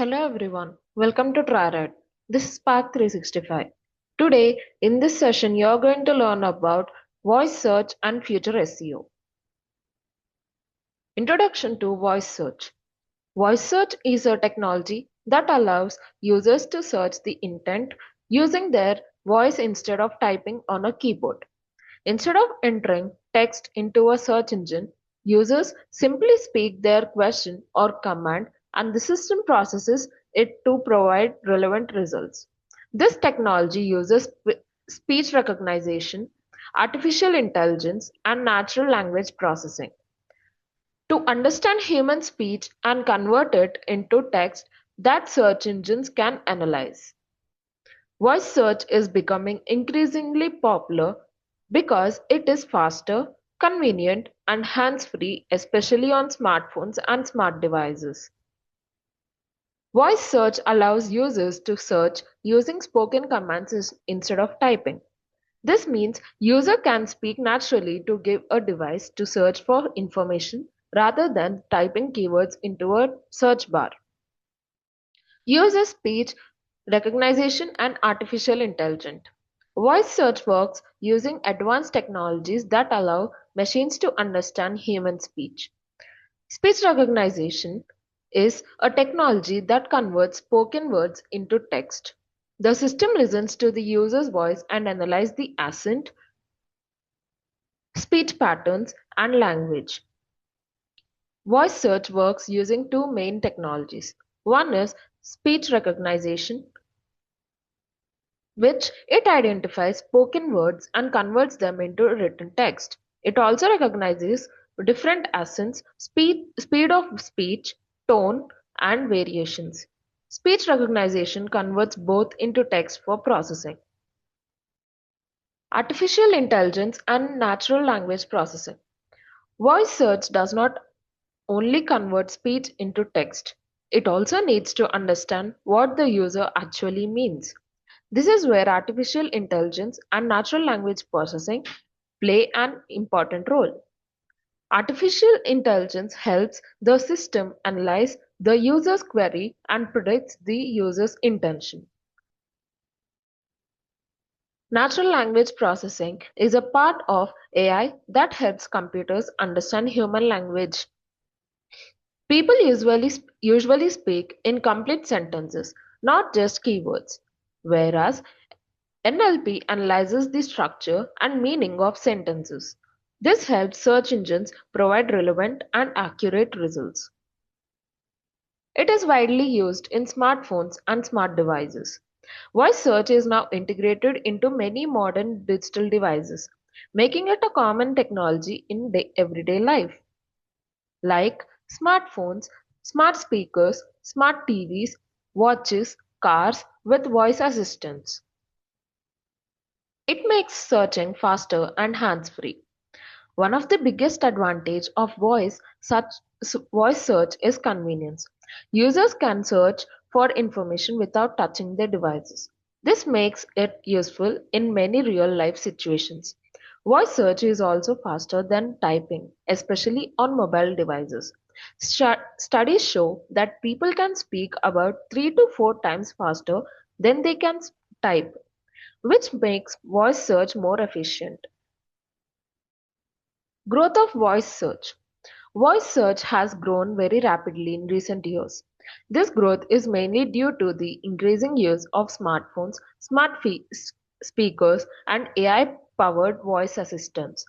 Hello everyone, welcome to TryRed. This is Spark 365. Today, in this session, you are going to learn about voice search and future SEO. Introduction to voice search. Voice search is a technology that allows users to search the intent using their voice instead of typing on a keyboard. Instead of entering text into a search engine, users simply speak their question or command and the system processes it to provide relevant results. This technology uses speech recognition, artificial intelligence, and natural language processing to understand human speech and convert it into text that search engines can analyze. Voice search is becoming increasingly popular because it is faster, convenient, and hands-free, especially on smartphones and smart devices. Voice search allows users to search using spoken commands instead of typing. This means user can speak naturally to give a device to search for information rather than typing keywords into a search bar. Uses speech recognition and artificial intelligence. Voice search works using advanced technologies that allow machines to understand human speech. Speech recognition is a technology that converts spoken words into text. The system listens to the user's voice and analyzes the accent, speech patterns, and language. Voice search works using two main technologies. One is speech recognition, which it identifies spoken words and converts them into written text. It also recognizes different accents, speed of speech, tone, and variations. Speech recognition converts both into text for processing. Artificial intelligence and natural language processing. Voice search does not only convert speech into text, it also needs to understand what the user actually means. This is where artificial intelligence and natural language processing play an important role. Artificial intelligence helps the system analyze the user's query and predicts the user's intention. Natural language processing is a part of AI that helps computers understand human language. People usually speak in complete sentences, not just keywords, whereas NLP analyzes the structure and meaning of sentences. This helps search engines provide relevant and accurate results. It is widely used in smartphones and smart devices. Voice search is now integrated into many modern digital devices, making it a common technology in everyday life, like smartphones, smart speakers, smart TVs, watches, cars with voice assistants. It makes searching faster and hands-free. One of the biggest advantages of voice search is convenience. Users can search for information without touching their devices. This makes it useful in many real-life situations. Voice search is also faster than typing, especially on mobile devices. Studies show that people can speak about 3 to 4 times faster than they can type, which makes voice search more efficient. Growth of voice search. Voice search has grown very rapidly in recent years. This growth is mainly due to the increasing use of smartphones, speakers, and AI-powered voice assistants.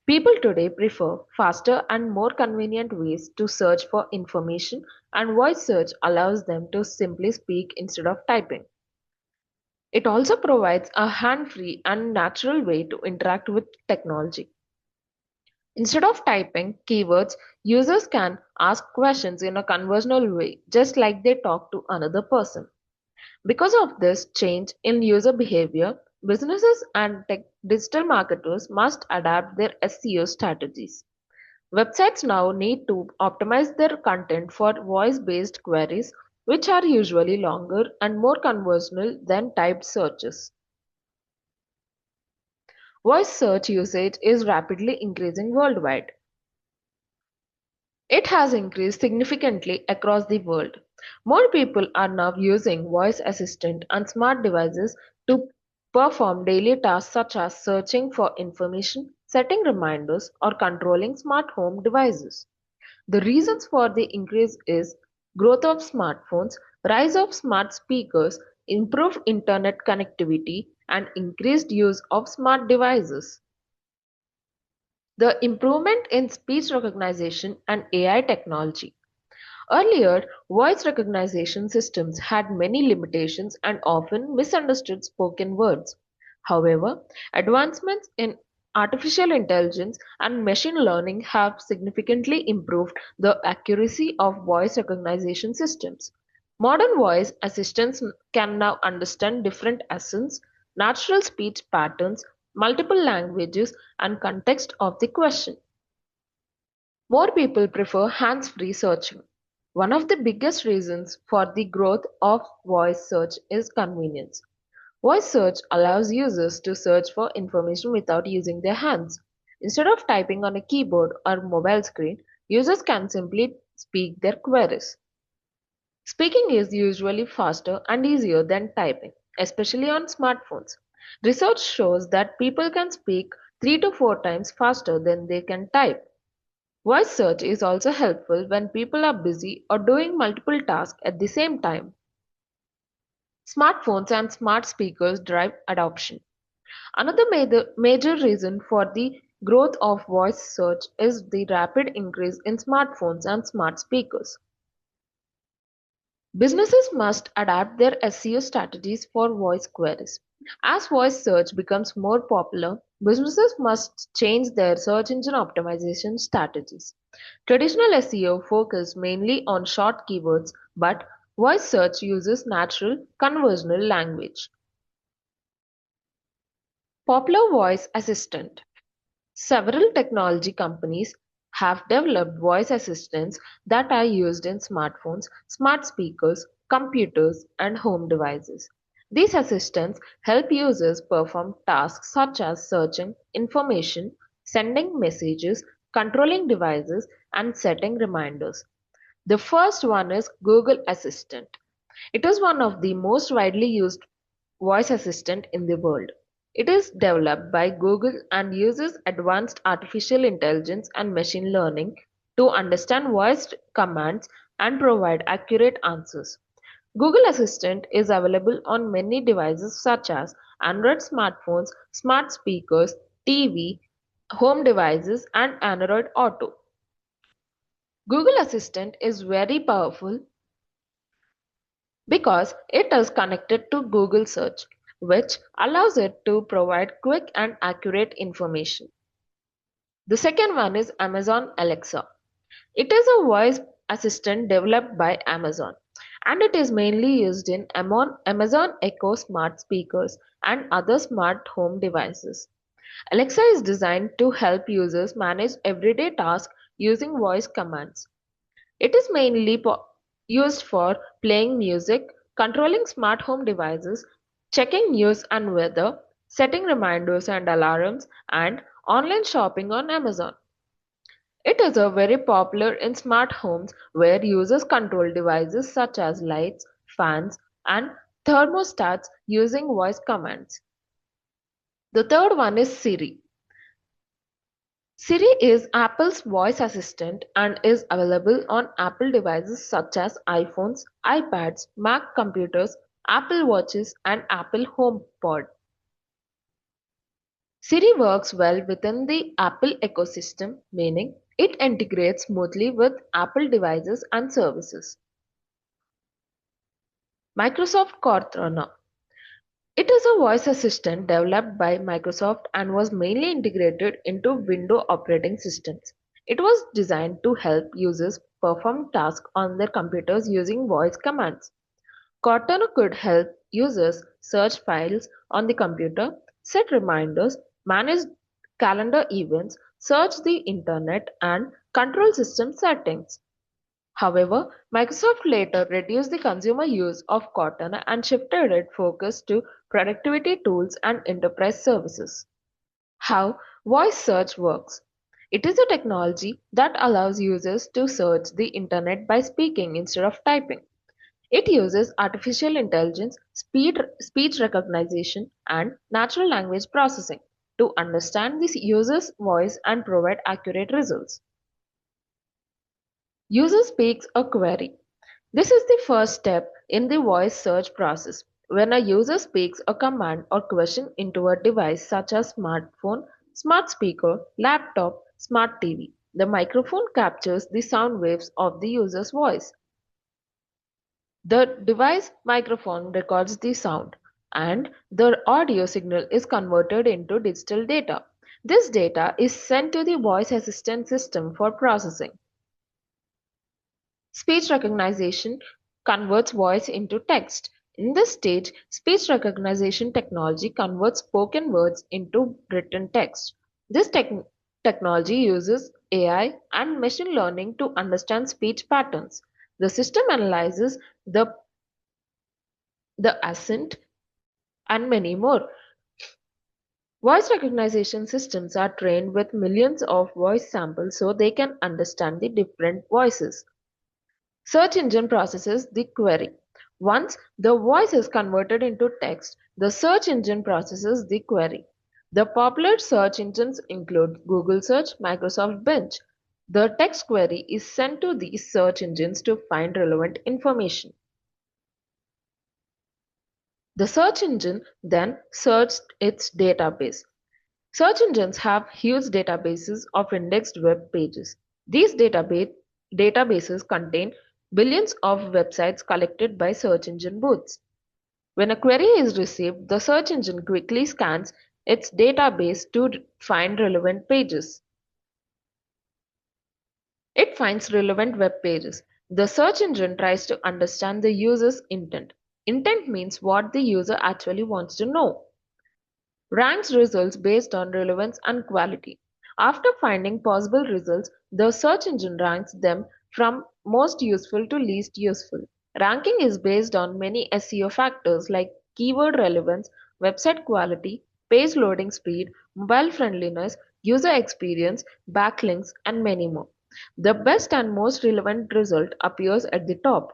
People today prefer faster and more convenient ways to search for information, and voice search allows them to simply speak instead of typing. It also provides a hand-free and natural way to interact with technology. Instead of typing keywords, users can ask questions in a conversational way, just like they talk to another person. Because of this change in user behavior, businesses and digital marketers must adapt their SEO strategies. Websites now need to optimize their content for voice-based queries, which are usually longer and more conversational than typed searches. Voice search usage is rapidly increasing worldwide. It has increased significantly across the world. More people are now using voice assistant and smart devices to perform daily tasks such as searching for information, setting reminders, or controlling smart home devices. The reasons for the increase is growth of smartphones, rise of smart speakers, improved internet connectivity, and increased use of smart devices. The improvement in speech recognition and AI technology. Earlier, voice recognition systems had many limitations and often misunderstood spoken words. However, advancements in artificial intelligence and machine learning have significantly improved the accuracy of voice recognition systems. Modern voice assistants can now understand different accents, natural speech patterns, multiple languages, and context of the question. More people prefer hands-free searching. One of the biggest reasons for the growth of voice search is convenience. Voice search allows users to search for information without using their hands. Instead of typing on a keyboard or mobile screen, users can simply speak their queries. Speaking is usually faster and easier than typing, especially on smartphones. Research shows that people can speak 3 to 4 times faster than they can type. Voice search is also helpful when people are busy or doing multiple tasks at the same time. Smartphones and smart speakers drive adoption. Another major reason for the growth of voice search is the rapid increase in smartphones and smart speakers. Businesses must adapt their SEO strategies for voice queries. As voice search becomes more popular, businesses must change their search engine optimization strategies. Traditional SEO focused mainly on short keywords, but voice search uses natural conversational language. Popular voice assistant. Several technology companies have developed voice assistants that are used in smartphones, smart speakers, computers, and home devices. These assistants help users perform tasks such as searching information, sending messages, controlling devices, and setting reminders. The first one is Google Assistant. It is one of the most widely used voice assistant in the world. It is developed by Google and uses advanced artificial intelligence and machine learning to understand voice commands and provide accurate answers. Google Assistant is available on many devices such as Android smartphones, smart speakers, TV, home devices, and Android Auto. Google Assistant is very powerful because it is connected to Google Search, which allows it to provide quick and accurate information. The second one is Amazon Alexa. It is a voice assistant developed by Amazon, and it is mainly used in Amazon Echo smart speakers and other smart home devices. Alexa is designed to help users manage everyday tasks using voice commands. It is mainly used for playing music, controlling smart home devices, checking news and weather, setting reminders and alarms, and online shopping on Amazon. It is a very popular in smart homes where users control devices such as lights, fans, and thermostats using voice commands. The third one is Siri. Siri is Apple's voice assistant and is available on Apple devices such as iPhones, iPads, Mac computers, Apple Watches, and Apple HomePod. Siri works well within the Apple ecosystem, meaning it integrates smoothly with Apple devices and services. Microsoft Cortana. It is a voice assistant developed by Microsoft and was mainly integrated into Windows operating systems. It was designed to help users perform tasks on their computers using voice commands. Cortana could help users search files on the computer, set reminders, manage calendar events, search the internet, and control system settings. However, Microsoft later reduced the consumer use of Cortana and shifted its focus to productivity tools and enterprise services. How voice search works. It is a technology that allows users to search the internet by speaking instead of typing. It uses artificial intelligence, speech recognition, and natural language processing to understand the user's voice and provide accurate results. User speaks a query. This is the first step in the voice search process. When a user speaks a command or question into a device such as smartphone, smart speaker, laptop, smart TV, the microphone captures the sound waves of the user's voice. The device microphone records the sound, and the audio signal is converted into digital data. This data is sent to the voice assistant system for processing. Speech recognition converts voice into text. In this stage, speech recognition technology converts spoken words into written text. This technology uses AI and machine learning to understand speech patterns. The system analyzes the accent and many more. Voice recognition systems are trained with millions of voice samples so they can understand the different voices. Search engine processes the query. Once the voice is converted into text, the search engine processes the query. The popular search engines include Google Search, Microsoft Bing. The text query is sent to these search engines to find relevant information. The search engine then searches its database. Search engines have huge databases of indexed web pages. These databases contain billions of websites collected by search engine bots. When a query is received, the search engine quickly scans its database to find relevant pages. It finds relevant web pages. The search engine tries to understand the user's intent. Intent means what the user actually wants to know. Ranks results based on relevance and quality. After finding possible results, the search engine ranks them from most useful to least useful. Ranking is based on many SEO factors like keyword relevance, website quality, page loading speed, mobile friendliness, user experience, backlinks, and many more. The best and most relevant result appears at the top.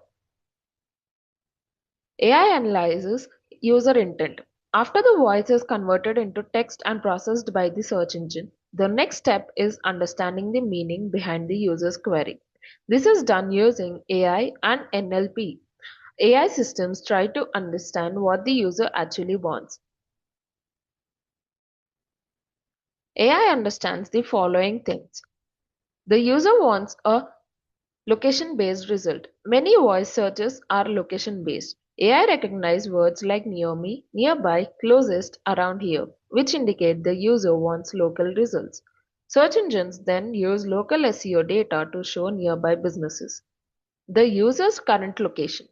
AI analyzes user intent. After the voice is converted into text and processed by the search engine, the next step is understanding the meaning behind the user's query. This is done using AI and NLP. AI systems try to understand what the user actually wants. AI understands the following things. The user wants a location-based result. Many voice searches are location-based. AI recognizes words like near me, nearby, closest, around here, which indicate the user wants local results. Search engines then use local SEO data to show nearby businesses. The user's current location.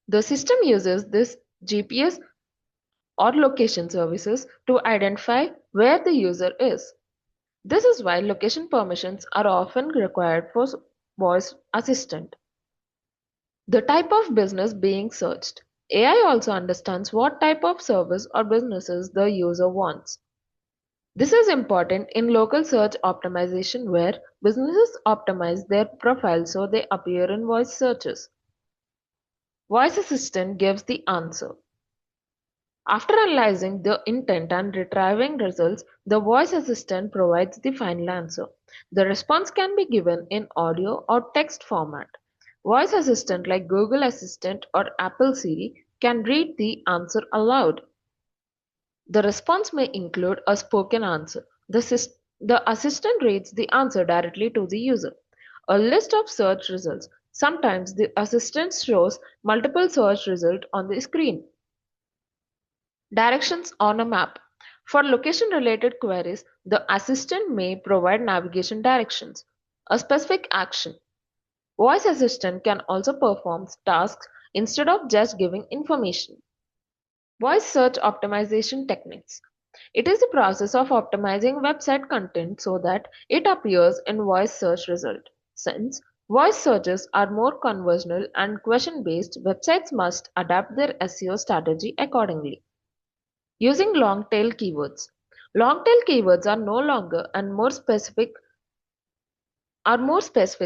The system uses this GPS or location services to identify where the user is. This is why location permissions are often required for voice assistant. The type of business being searched. AI also understands what type of service or businesses the user wants. This is important in local search optimization where businesses optimize their profile so they appear in voice searches. Voice assistant gives the answer. After analyzing the intent and retrieving results, the voice assistant provides the final answer. The response can be given in audio or text format. Voice assistant like Google Assistant or Apple Siri can read the answer aloud. The response may include a spoken answer. The assistant reads the answer directly to the user. A list of search results. Sometimes the assistant shows multiple search results on the screen. Directions on a map. For location-related queries, the assistant may provide navigation directions. A specific action. Voice assistant can also perform tasks instead of just giving information. Voice search optimization techniques. It is the process of optimizing website content so that it appears in voice search result. Since voice searches are more conversational and question-based, websites must adapt their SEO strategy accordingly. Using long tail keywords. Long tail keywords are no longer and more specific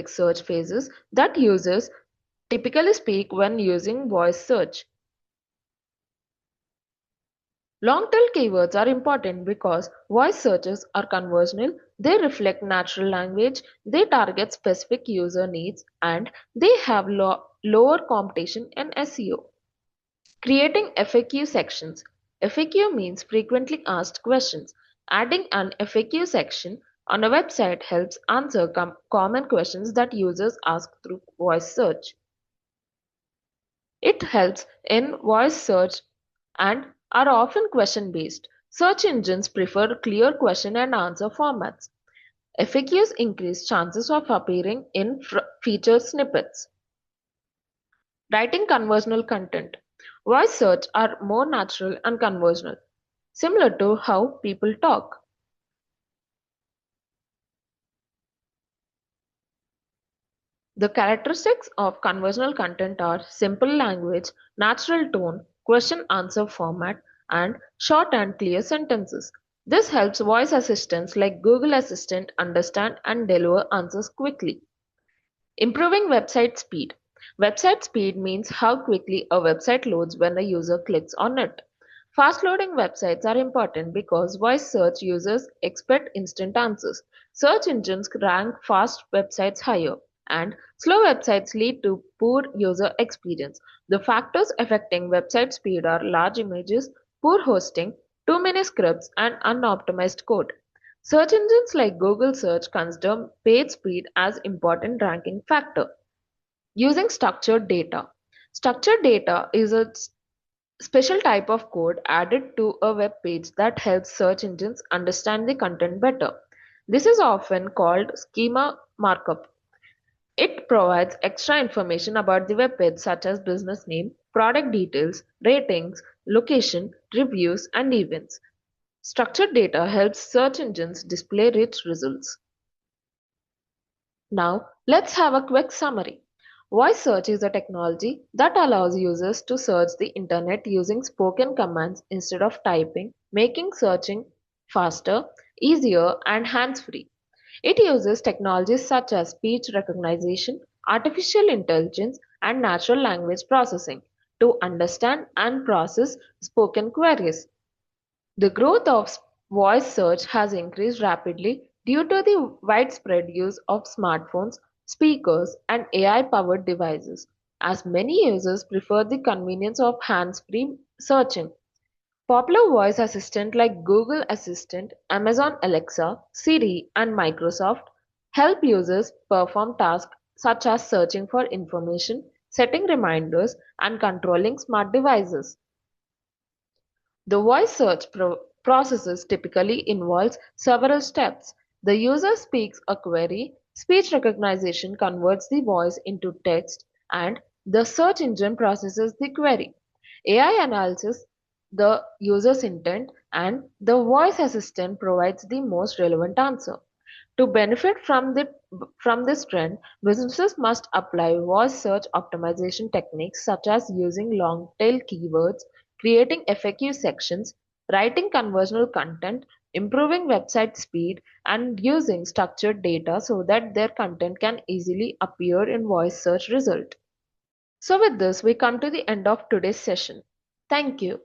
search phrases that users typically speak when using voice search. Long-tail keywords are important because voice searches are conversational, they reflect natural language, they target specific user needs, and they have lower competition in SEO. Creating FAQ sections. FAQ means frequently asked questions. Adding an FAQ section on a website helps answer common questions that users ask through voice search. It helps in voice search and are often question-based. Search engines prefer clear question and answer formats. FAQs increase chances of appearing in featured snippets. Writing conversational content. Voice search are more natural and conversational, similar to how people talk. The characteristics of conversational content are simple language, natural tone, question-answer format, and short and clear sentences. This helps voice assistants like Google Assistant understand and deliver answers quickly. Improving website speed. Website speed means how quickly a website loads when a user clicks on it. Fast loading websites are important because voice search users expect instant answers. Search engines rank fast websites higher, and slow websites lead to poor user experience. The factors affecting website speed are large images, poor hosting, too many scripts, and unoptimized code. Search engines like Google Search consider page speed as important ranking factor. Using structured data. Structured data is a special type of code added to a web page that helps search engines understand the content better. This is often called schema markup. It provides extra information about the web page such as business name, product details, ratings, location, reviews, and events. Structured data helps search engines display rich results. Now, let's have a quick summary. Voice search is a technology that allows users to search the internet using spoken commands instead of typing, making searching faster, easier, and hands-free. It uses technologies such as speech recognition, artificial intelligence, and natural language processing to understand and process spoken queries. The growth of voice search has increased rapidly due to the widespread use of smartphones, speakers, and AI-powered devices, as many users prefer the convenience of hands-free searching. Popular voice assistants like Google Assistant, Amazon Alexa, Siri, and Microsoft help users perform tasks such as searching for information, setting reminders, and controlling smart devices. The voice search process typically involves several steps. The user speaks a query, speech recognition converts the voice into text, and the search engine processes the query. AI analyzes the user's intent, and the voice assistant provides the most relevant answer. To benefit from this trend, businesses must apply voice search optimization techniques such as using long-tail keywords, creating FAQ sections, writing conversational content, improving website speed, and using structured data so that their content can easily appear in voice search result. So with this, we come to the end of today's session. Thank you.